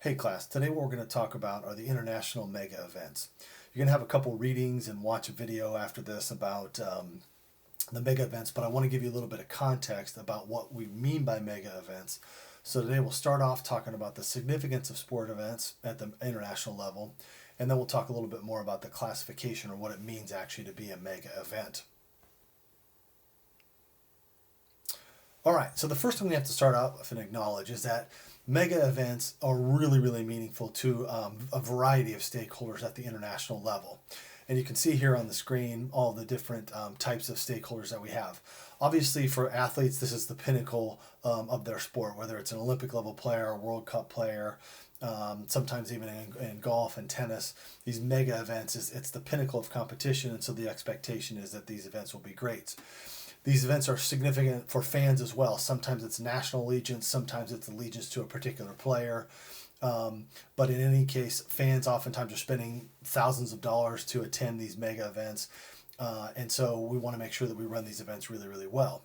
Hey class, today what we're going to talk about are the international mega events. You're going to have a couple readings and watch a video after this about the mega events, but I want to give you a little bit of context about what we mean by mega events. So today we'll start off talking about the significance of sport events at the international level, and then we'll talk a little bit more about the classification or what it means actually to be a mega event. All right, so the first thing we have to start out with and acknowledge is that mega events are really meaningful to a variety of stakeholders at the international level. And you can see here on the screen all the different types of stakeholders that we have. Obviously, for athletes, this is the pinnacle of their sport, whether it's an Olympic level player, a World Cup player, sometimes even in golf and tennis. These mega events, it's the pinnacle of competition, and so the expectation is that these events will be great. These events are significant for fans as well. Sometimes it's national allegiance, sometimes it's allegiance to a particular player. But in any case, fans oftentimes are spending thousands of dollars to attend these mega events. And so we want to make sure that we run these events really well.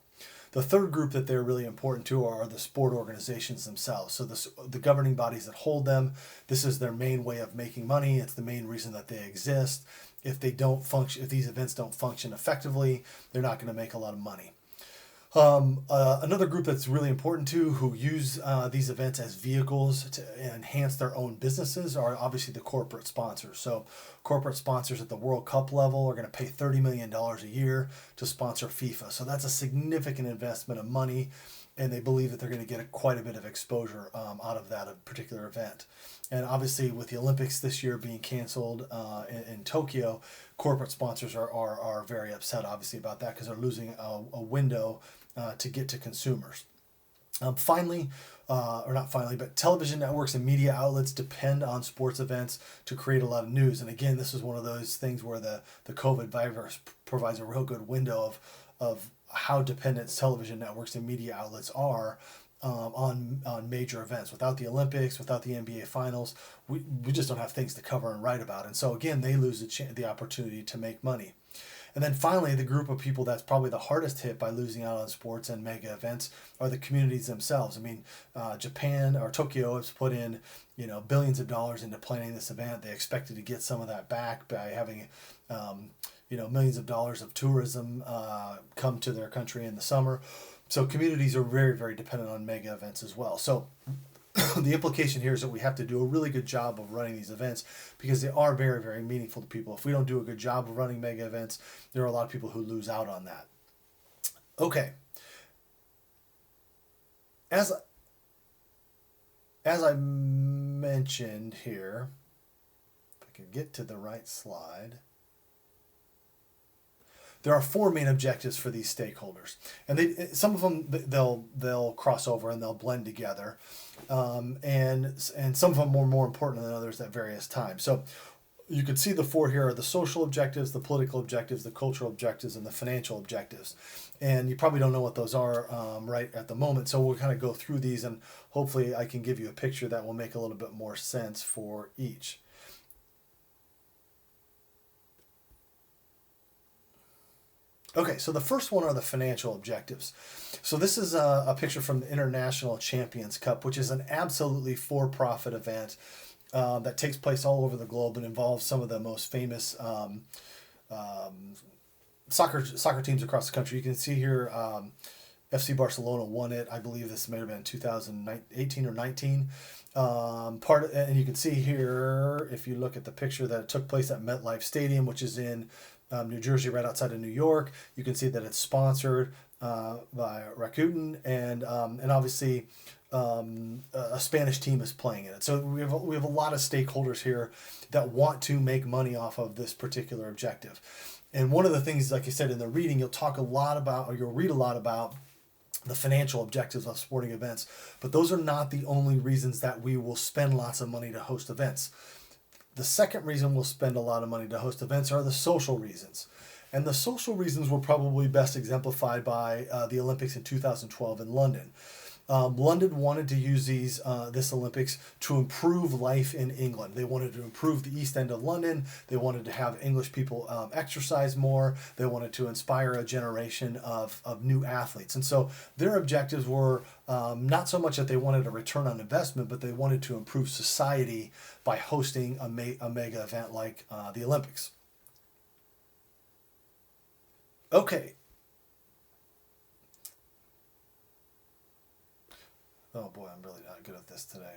The third group that they're really important to are the sport organizations themselves. So the governing bodies that hold them, this is their main way of making money. It's the main reason that they exist. If they don't function, if these events don't function effectively, they're not going to make a lot of money. Another group that's really important too, who use these events as vehicles to enhance their own businesses, are obviously the corporate sponsors. So corporate sponsors at the World Cup level are going to pay $30 million a year to sponsor FIFA. So that's a significant investment of money, and they believe that they're going to get quite a bit of exposure out of that particular event. And obviously, with the Olympics this year being canceled in Tokyo, corporate sponsors are very upset, obviously, about that, because they're losing a window to get to consumers. Finally, or not finally, but television networks and media outlets depend on sports events to create a lot of news. And again, this is one of those things where the COVID virus provides a real good window of how dependent television networks and media outlets are on major events. Without the Olympics, without the NBA Finals, we just don't have things to cover and write about. And so again, they lose the opportunity to make money. And then finally, the group of people that's probably the hardest hit by losing out on sports and mega events are the communities themselves. I mean, Japan or Tokyo has put in, billions of dollars into planning this event. They expected to get some of that back by having, millions of dollars of tourism come to their country in the summer. So communities are very dependent on mega events as well. So the implication here is that we have to do a really good job of running these events because they are very meaningful to people. If we don't do a good job of running mega events, there are a lot of people who lose out on that. Okay. As I mentioned here, if I can get to the right slide, there are four main objectives for these stakeholders, and some of them they'll cross over and they'll blend together, and some of them are more important than others at various times. So you can see the four here are the social objectives, the political objectives, the cultural objectives, and the financial objectives. And you probably don't know what those are right at the moment, so we'll kind of go through these, and hopefully I can give you a picture that will make a little bit more sense for each. Okay, so the first one are the financial objectives. So this is a picture from the International Champions Cup, which is an absolutely for-profit event that takes place all over the globe and involves some of the most famous soccer teams across the country. You can see here FC Barcelona won it. I believe this may have been 2018 or 19. And you can see here, if you look at the picture, that it took place at MetLife Stadium, which is in New Jersey, right outside of New York. You can see that it's sponsored by Rakuten, and obviously a Spanish team is playing in it. So we have a lot of stakeholders here that want to make money off of this particular objective. And one of the things, like I said in the reading, you'll read a lot about the financial objectives of sporting events, but those are not the only reasons that we will spend lots of money to host events. The second reason we'll spend a lot of money to host events are the social reasons. And the social reasons were probably best exemplified by the Olympics in 2012 in London. London wanted to use this Olympics to improve life in England. They wanted to improve the East End of London. They wanted to have English people exercise more. They wanted to inspire a generation of new athletes. And so their objectives were not so much that they wanted a return on investment, but they wanted to improve society by hosting a mega event like the Olympics. Okay. Oh boy, I'm really not good at this today.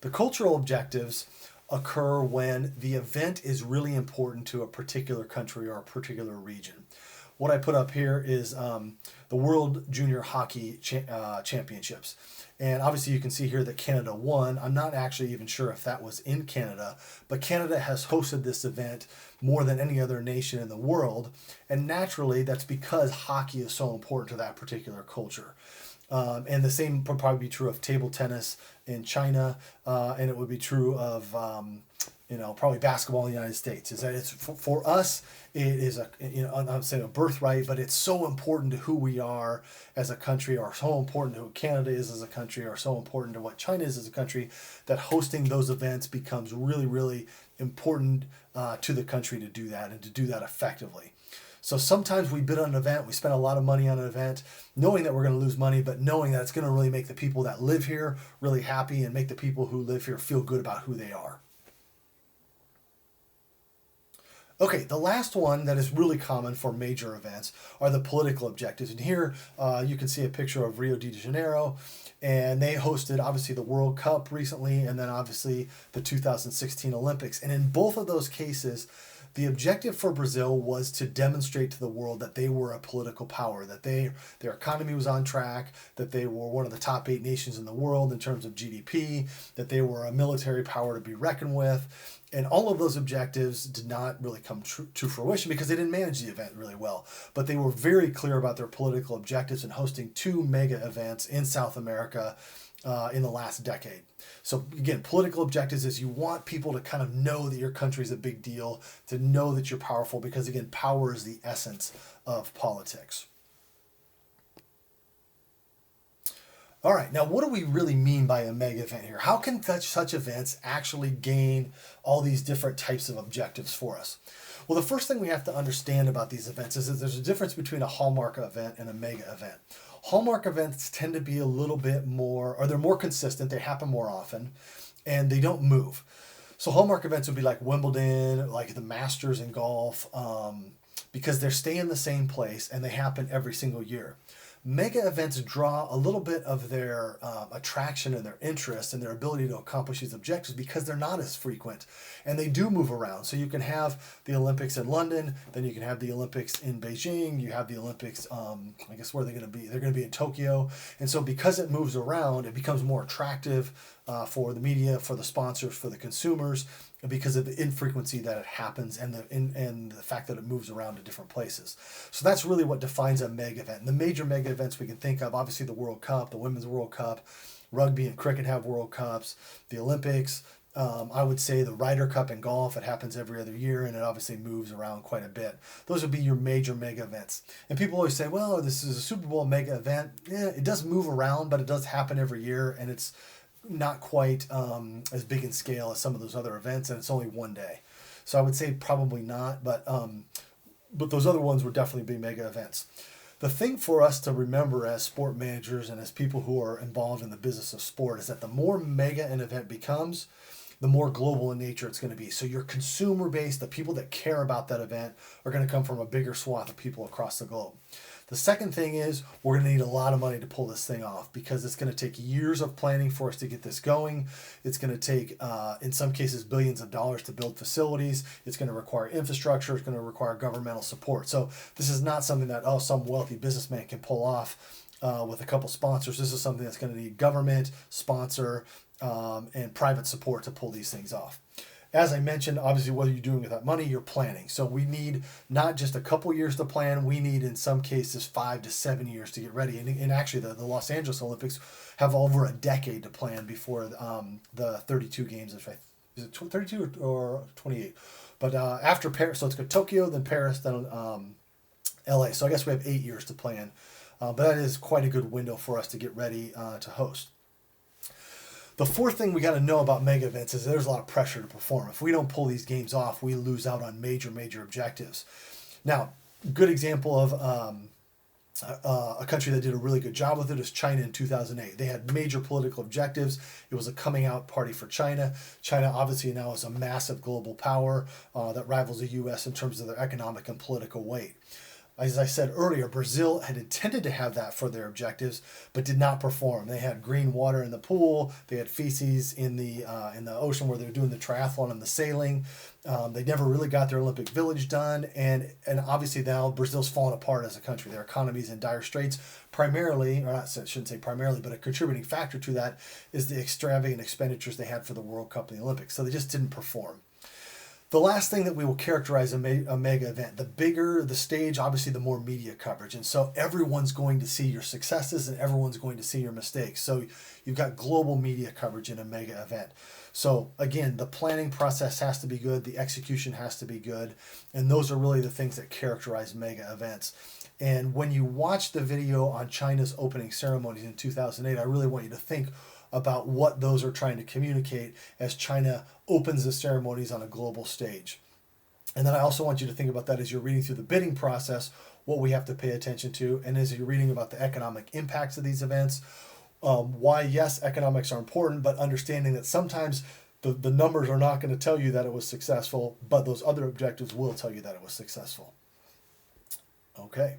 The cultural objectives occur when the event is really important to a particular country or a particular region. What I put up here is the World Junior Hockey Championships. And obviously you can see here that Canada won. I'm not actually even sure if that was in Canada, but Canada has hosted this event more than any other nation in the world. And naturally, that's because hockey is so important to that particular culture. And the same would probably be true of table tennis in China, and it would be true of probably basketball in the United States. Is that it's for us, it is I'm saying a birthright, but it's so important to who we are as a country, or so important to who Canada is as a country, or so important to what China is as a country, that hosting those events becomes really, really important to the country to do that and to do that effectively. So sometimes we bid on an event, we spend a lot of money on an event, knowing that we're going to lose money, but knowing that it's going to really make the people that live here really happy and make the people who live here feel good about who they are. Okay, the last one that is really common for major events are the political objectives. And here you can see a picture of Rio de Janeiro, and they hosted obviously the World Cup recently, and then obviously the 2016 Olympics. And in both of those cases, the objective for Brazil was to demonstrate to the world that they were a political power, that their economy was on track, that they were one of the top 8 nations in the world in terms of GDP, that they were a military power to be reckoned with. And all of those objectives did not really come to fruition because they didn't manage the event really well. But they were very clear about their political objectives in hosting 2 mega events in South America in the last decade. So again, political objectives is you want people to kind of know that your country is a big deal, to know that you're powerful, because again, power is the essence of politics. All right, now what do we really mean by a mega event here? How can such events actually gain all these different types of objectives for us? Well, the first thing we have to understand about these events is that there's a difference between a hallmark event and a mega event. Hallmark events tend to be a little bit more, or they're more consistent, they happen more often, and they don't move. So hallmark events would be like Wimbledon, like the Masters in golf, because they're staying in the same place and they happen every single year. Mega events draw a little bit of their attraction and their interest and their ability to accomplish these objectives because they're not as frequent and they do move around. So you can have the Olympics in London, then you can have the Olympics in Beijing, you have the Olympics, I guess where are they going to be? They're going to be in Tokyo. And so because it moves around, it becomes more attractive for the media, for the sponsors, for the consumers, because of the infrequency that it happens and the fact that it moves around to different places. So that's really what defines a mega event. And the major mega events we can think of, obviously the World Cup, the Women's World Cup, rugby and cricket have World Cups, the Olympics, I would say the Ryder Cup in golf, it happens every other year and it obviously moves around quite a bit. Those would be your major mega events. And people always say, well, this is a Super Bowl mega event. Yeah, it does move around, but it does happen every year and it's not quite as big in scale as some of those other events, and it's only one day. So I would say probably not, but those other ones would definitely be mega events. The thing for us to remember as sport managers and as people who are involved in the business of sport is that the more mega an event becomes, the more global in nature it's going to be. So your consumer base, the people that care about that event, are going to come from a bigger swath of people across the globe. The second thing is we're going to need a lot of money to pull this thing off because it's going to take years of planning for us to get this going. It's going to take, in some cases, billions of dollars to build facilities. It's going to require infrastructure. It's going to require governmental support. So this is not something that, some wealthy businessman can pull off with a couple sponsors. This is something that's going to need government, sponsor, and private support to pull these things off. As I mentioned, obviously, what are you doing with that money? You're planning. So we need not just a couple years to plan. We need, in some cases, 5 to 7 years to get ready. And actually, the Los Angeles Olympics have over a decade to plan before the 32 games. Is it 32 or 28? But after Paris, so it's got Tokyo, then Paris, then LA. So I guess we have 8 years to plan but that is quite a good window for us to get ready to host. The fourth thing we got to know about mega events is there's a lot of pressure to perform. If we don't pull these games off, we lose out on major objectives. Now, good example of a country that did a really good job with it is China in 2008. They had major political objectives. It was a coming out party for China. China obviously now is a massive global power that rivals the U.S. in terms of their economic and political weight. As I said earlier, Brazil had intended to have that for their objectives, but did not perform. They had green water in the pool. They had feces in the ocean where they were doing the triathlon and the sailing. They never really got their Olympic Village done, and obviously now Brazil's fallen apart as a country. Their economy is in dire straits. Primarily, or not, I shouldn't say primarily, but a contributing factor to that is the extravagant expenditures they had for the World Cup and the Olympics. So they just didn't perform. The last thing that we will characterize a mega event, the bigger the stage, obviously the more media coverage. And so everyone's going to see your successes and everyone's going to see your mistakes. So you've got global media coverage in a mega event. So again, the planning process has to be good, the execution has to be good, and those are really the things that characterize mega events. And when you watch the video on China's opening ceremonies in 2008, I really want you to think about what those are trying to communicate as China opens the ceremonies on a global stage. And then I also want you to think about that as you're reading through the bidding process, what we have to pay attention to, and as you're reading about the economic impacts of these events, why, yes, economics are important, but understanding that sometimes the numbers are not going to tell you that it was successful, but those other objectives will tell you that it was successful. Okay.